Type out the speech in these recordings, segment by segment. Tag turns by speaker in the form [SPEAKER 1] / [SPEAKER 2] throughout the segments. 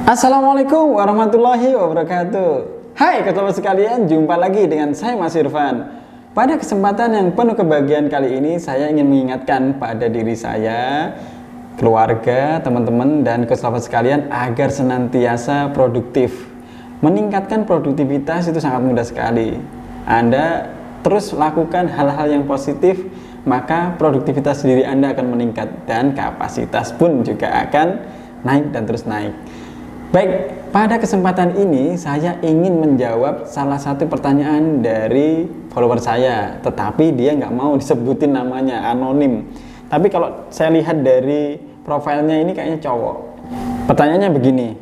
[SPEAKER 1] Assalamualaikum warahmatullahi wabarakatuh. Hai sahabat sekalian, jumpa lagi dengan saya Mas Irfan. Pada kesempatan yang penuh kebahagiaan kali ini, saya ingin mengingatkan pada diri saya, keluarga, teman-teman, dan sahabat sekalian agar senantiasa produktif. Meningkatkan produktivitas itu sangat mudah sekali. Anda terus lakukan hal-hal yang positif, maka produktivitas diri Anda akan meningkat dan kapasitas pun juga akan naik dan terus naik. Baik, pada kesempatan ini saya ingin menjawab salah satu pertanyaan dari follower saya, tetapi dia nggak mau disebutin namanya, anonim. Tapi kalau saya lihat dari profilnya ini kayaknya cowok. Pertanyaannya begini,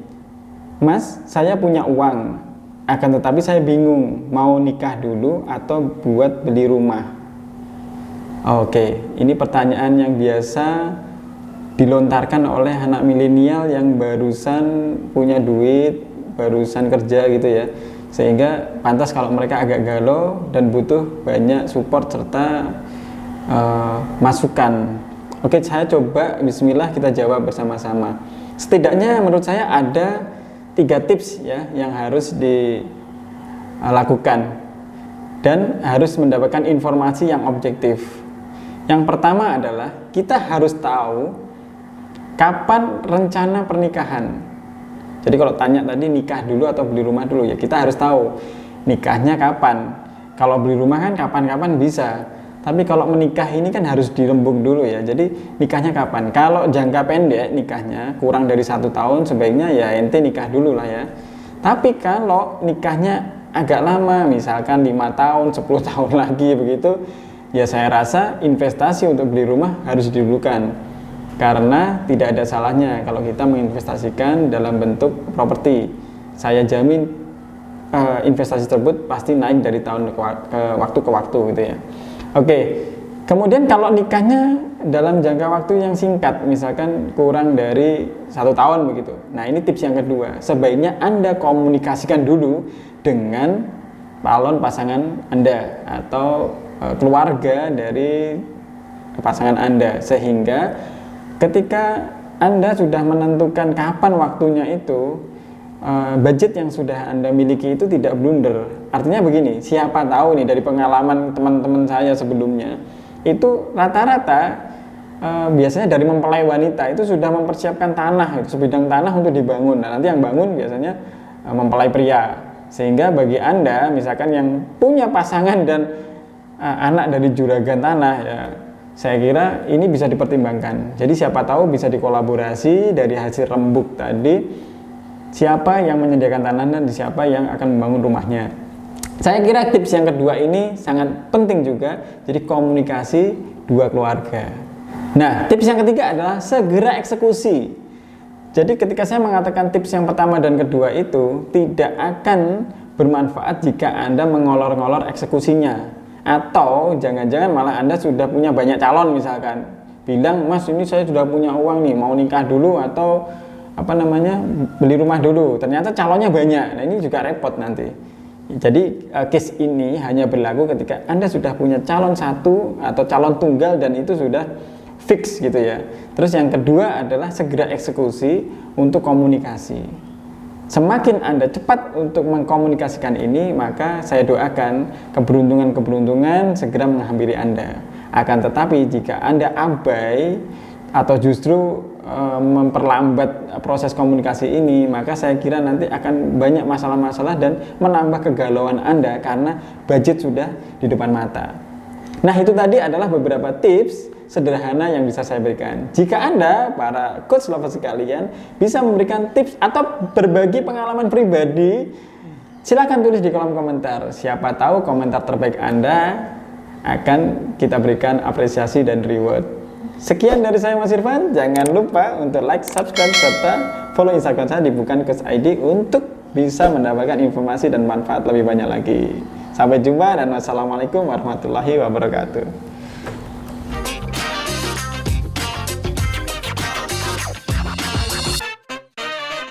[SPEAKER 1] Mas, saya punya uang, akan tetapi saya bingung mau nikah dulu atau buat beli rumah. Oke, ini pertanyaan yang biasa dilontarkan oleh anak milenial yang barusan punya duit, barusan kerja gitu ya, sehingga pantas kalau mereka agak galau dan butuh banyak support serta masukan. Oke, saya coba bismillah kita jawab bersama-sama. Setidaknya menurut saya ada 3 tips ya yang harus dilakukan dan harus mendapatkan informasi yang objektif. Yang pertama adalah kita harus tahu kapan rencana pernikahan. Jadi kalau tanya tadi nikah dulu atau beli rumah dulu, ya kita harus tahu nikahnya kapan. Kalau beli rumah kan kapan-kapan bisa, tapi kalau menikah ini kan harus dirembuk dulu ya. Jadi nikahnya kapan? Kalau jangka pendek nikahnya kurang dari 1 tahun, sebaiknya ya ente nikah dulu lah ya. Tapi kalau nikahnya agak lama, misalkan 5 tahun, 10 tahun lagi begitu, ya saya rasa investasi untuk beli rumah harus didulukan, karena tidak ada salahnya kalau kita menginvestasikan dalam bentuk properti. Saya jamin investasi tersebut pasti naik dari tahun ke waktu gitu ya. Oke, kemudian kalau nikahnya dalam jangka waktu yang singkat, misalkan kurang dari 1 tahun begitu, nah ini tips yang kedua, sebaiknya Anda komunikasikan dulu dengan calon pasangan Anda atau keluarga dari pasangan Anda, sehingga ketika Anda sudah menentukan kapan waktunya itu, budget yang sudah Anda miliki itu tidak blunder. Artinya begini, siapa tahu nih dari pengalaman teman-teman saya sebelumnya, itu rata-rata biasanya dari mempelai wanita itu sudah mempersiapkan tanah, sebidang tanah untuk dibangun. Nah, nanti yang bangun biasanya mempelai pria. Sehingga bagi Anda misalkan yang punya pasangan dan anak dari juragan tanah, ya saya kira ini bisa dipertimbangkan. Jadi siapa tahu bisa dikolaborasi dari hasil rembuk tadi, siapa yang menyediakan tanah dan siapa yang akan membangun rumahnya. Saya kira tips yang kedua ini sangat penting juga, jadi komunikasi dua keluarga. Nah, tips yang ketiga adalah segera eksekusi. Jadi ketika saya mengatakan tips yang pertama dan kedua itu tidak akan bermanfaat jika Anda mengolor-ngolor eksekusinya. Atau jangan-jangan malah Anda sudah punya banyak calon, misalkan bilang, Mas ini saya sudah punya uang nih, mau nikah dulu atau beli rumah dulu, ternyata calonnya banyak. Nah ini juga repot nanti. Jadi case ini hanya berlaku ketika Anda sudah punya calon satu atau calon tunggal dan itu sudah fix gitu ya. Terus yang kedua adalah segera eksekusi untuk komunikasi. Semakin Anda cepat untuk mengkomunikasikan ini, maka saya doakan keberuntungan-keberuntungan segera menghampiri Anda. Akan tetapi jika Anda abai atau justru memperlambat proses komunikasi ini, maka saya kira nanti akan banyak masalah-masalah dan menambah kegalauan Anda karena budget sudah di depan mata. Nah, itu tadi adalah beberapa tips sederhana yang bisa saya berikan. Jika Anda, para coach lover sekalian, bisa memberikan tips atau berbagi pengalaman pribadi, silakan tulis di kolom komentar. Siapa tahu komentar terbaik Anda akan kita berikan apresiasi dan reward. Sekian dari saya Mas Irfan. Jangan lupa untuk like, subscribe, serta follow Instagram saya di bukancoach.id untuk bisa mendapatkan informasi dan manfaat lebih banyak lagi. Sampai jumpa dan wassalamualaikum warahmatullahi wabarakatuh.